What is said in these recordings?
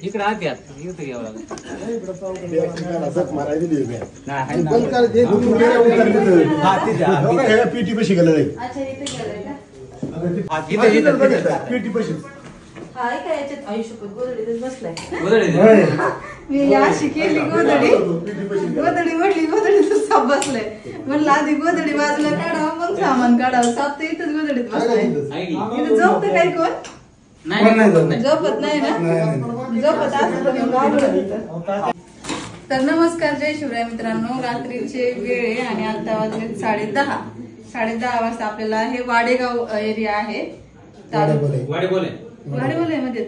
इकडे आत्यात पीटी पशी गेलं हाय काय याच्यात आयुष्यभर गोधडीतच बसलाय. मी अशी केली गोधडी म्हटली गोधडीतच साप बसलाय. म्हणलं आधी गोधडी बाजूला काढावं मग सामान काढावं. साप तर इथंच गोधडीत बसलाय. इथं झोपतं काय कोण? झोपत नाही ना. झोपत असं तर नमस्कार, जय शिवराय मित्रांनो. रात्रीचे वेळ आहे आणि आता वाजले 10:30 वाजता. आपल्याला हे वाडेगाव एरिया आहे. वाडेबोले मध्ये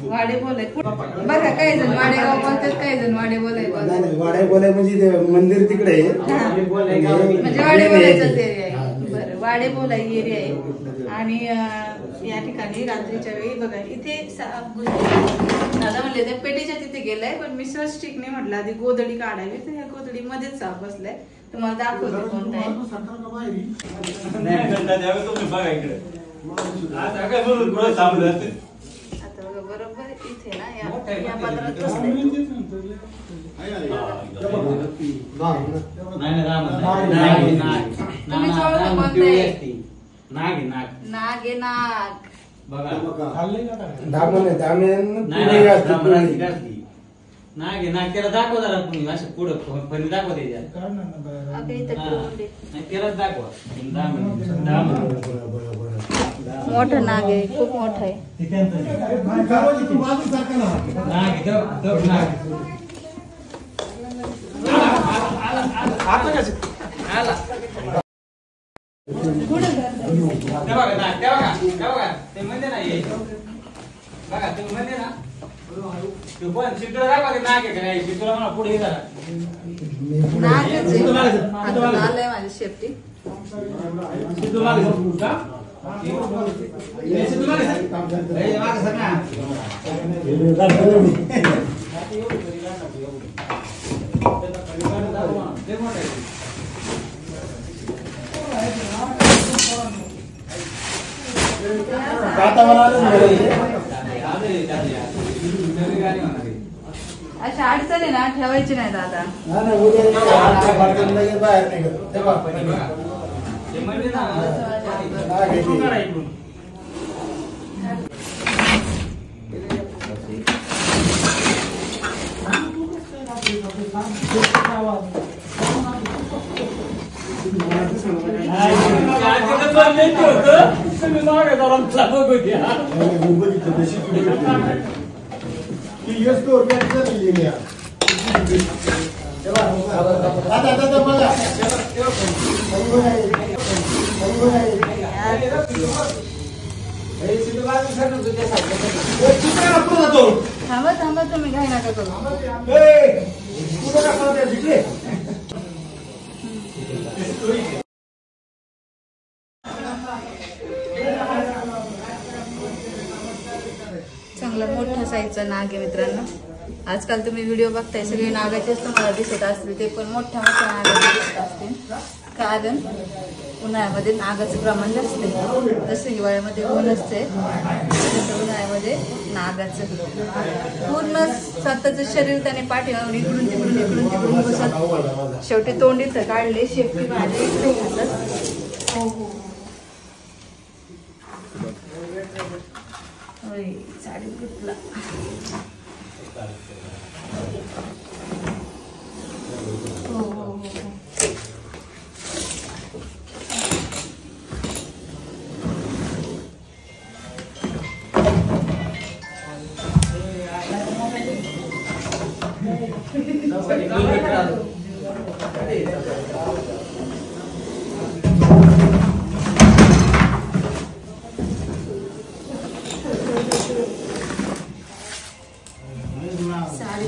वाडेबोले बघा. काही जण वाडेगाव बोलतात, काही जण वाडेबोले बोलतात. वाडेबोले म्हणजे मंदिर तिकडे आहे, म्हणजे वाडेबोलाचाच एरिया आहे. बरं, वाडेबोला एरिया आहे. आणि या ठिकाणी रात्रीच्या वेळी बघा इथे दादा म्हणले त्या पेटीच्या तिथे गेलाय, पण मी सहज स्टिकने म्हटलं आधी गोधडी काढावी. तर या गोधडी मध्येच साप बसलाय. तुम्हाला दाखवते कोणता आहे. आता बघा बरोबर इथे ना या पात्रात बसलाय. नाग आहे नाग. नाग त्याला दाखव जरा तुम्ही असं पुढं पण दाखव त्याच्यात त्यालाच दाखवा. मोठं नाग आहे, खूप मोठं आहे. ते म्हणते ना बघा तुम्ही म्हणते ना तू पण शिटूला दाखवा ते नाग आहे का नाही. शिटूला म्हणा पुढे जरा आलंय माझी शेपटी. अशा अडचणी ना ठेवायची नाही दादा. थांबा तुम्ही घाई नका करू. चांगला मोठ्या साईजचा नाग आहे मित्रांनो. आजकाल तुम्ही व्हिडिओ बघताय सगळे नागाचेच तुम्हाला दिसत असतील. ते पण मोठ्या नागाचे दिसत असतील. कारण उन्हाळ्यामध्ये नागाचं प्रमाण जास्त आहे. जसं हिवाळ्यामध्ये ऊन असते तसं उन्हाळ्यामध्ये नागाचं पूर्ण स्वतःचं शरीर त्याने पाठीमागून इकडून तिकडून घुसत शेवटी तोंड इथं काढले. शेपटी माझ्या इकडे घालत. हो हो साडी घेतला. हो हो हो साडी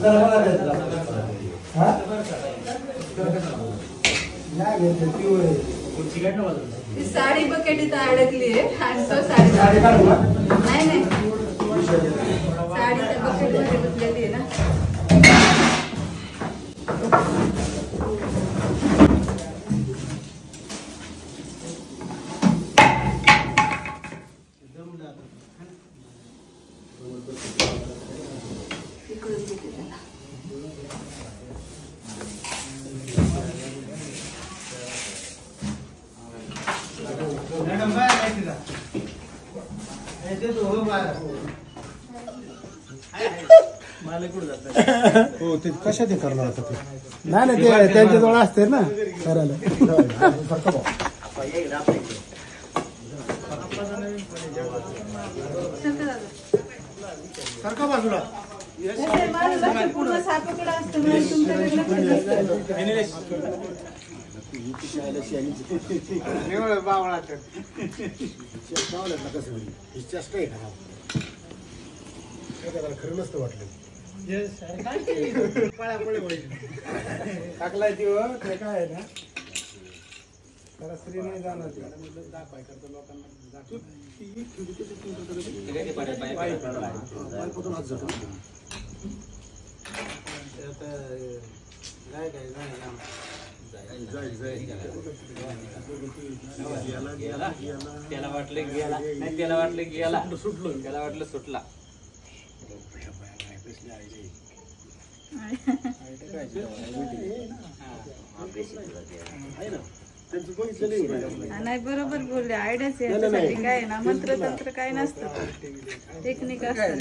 ती साडी बकेट इथं अडकली आहे आणि तो साडी नाही साडी त्या बकेट मध्ये बसलेली आहे ना. हो ते कशा ते करणार आता ते नाही ते त्यांच्याजवळ असते ना करायला. सारखा बाजूला पूर्ण सापकडं असतं म्हणून तुमच्याकडे लक्ष खरं नसतं वाटलं टाकलाय ती हो ते काय आहे ना त्याला स्त्री नाही जाणार दाखवाय करतो लोकांना त्याला वाटलं गेला नाही त्याला वाटलं गेला सुटलो त्याला वाटलं सुटला. नाही बरोबर बोलले. आयडियाच याच्यासाठी काय ना मंत्र तंत्र काय नसतं, टेक्निक असतं.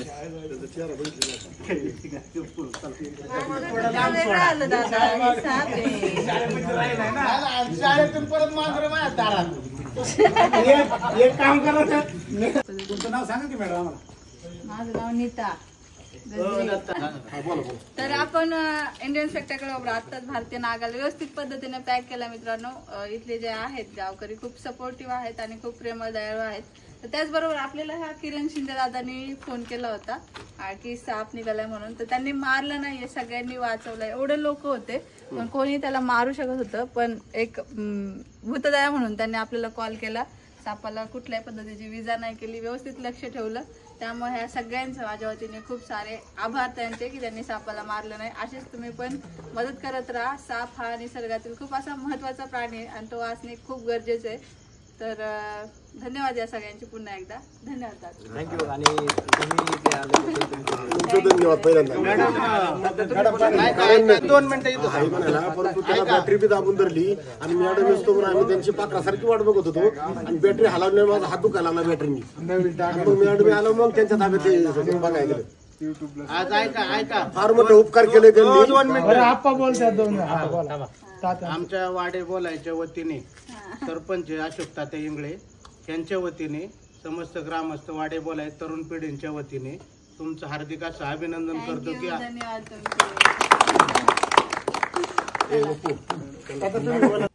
वेगळं आलं दादा हे साप आहे. शाळेतून परत मांजर माझ्या दारात. एक काम करा तुमचं नाव सांगा की मॅडम आम्हाला. माझं नाव नीता. तर आपण इंडियन स्पेक्टॅकल आत्ताच भारतीय नागाला व्यवस्थित पद्धतीने पॅक केला मित्रांनो. इथले जे आहेत गावकरी खूप सपोर्टिव्ह आहेत आणि खूप प्रेमळ दयाळू आहेत. तर त्याचबरोबर आपल्याला ह्या किरण शिंदे दादांनी फोन केला होता की साप निघालाय म्हणून. तर त्यांनी मारलं नाहीये, सगळ्यांनी वाचवलंय. एवढे लोक होते पण कोणी त्याला मारू शकत होतं, पण एक भूतदया म्हणून त्यांनी आपल्याला कॉल केला. सापाला कुठल्याही पद्धतीची विजा नाही केली, व्यवस्थित लक्ष ठेवलं. त्यामुळे ह्या सगळ्यांचं माझ्या वतीने खूप सारे आभार त्यांचे की त्यांनी सापाला मारलं नाही. असेच तुम्ही पण मदत करत राहा. साप हा निसर्गातील खूप असा महत्त्वाचा प्राणी आहे आणि तो वाचणे खूप गरजेचं आहे. तर धन्यवाद या सगळ्यांचे पुन्हा एकदा. धन्यवाद. थँक्यू. आणि धन्यवाद पहिल्यांदा 2 मिनिटं परंतु त्याला बॅटरी बी दाबून धरली आणि मॅडम असतो म्हणून आम्ही त्यांची पाकरासारखी वाट बघत होतो आणि बॅटरी हलवल्याने माझा हात दुखायला लागला बॅटरीनी. मग मॅडम आलो मग त्यांच्या ताब्यात बघायला गेलं. आज ऐका फार मोठे उपकार केले त्यांनी. 2 मिनिटं आप्पा बोलतात. आमच्या वाडे बोलायच्या वतीने सरपंच अशोक तात्या इंगळे यांच्या वतीने समस्त ग्रामस्थ वाडे बोलाय तरुण पिढींच्या वतीने तुमचं हार्दिक असं अभिनंदन करतो की धन्यवाद तुमचे.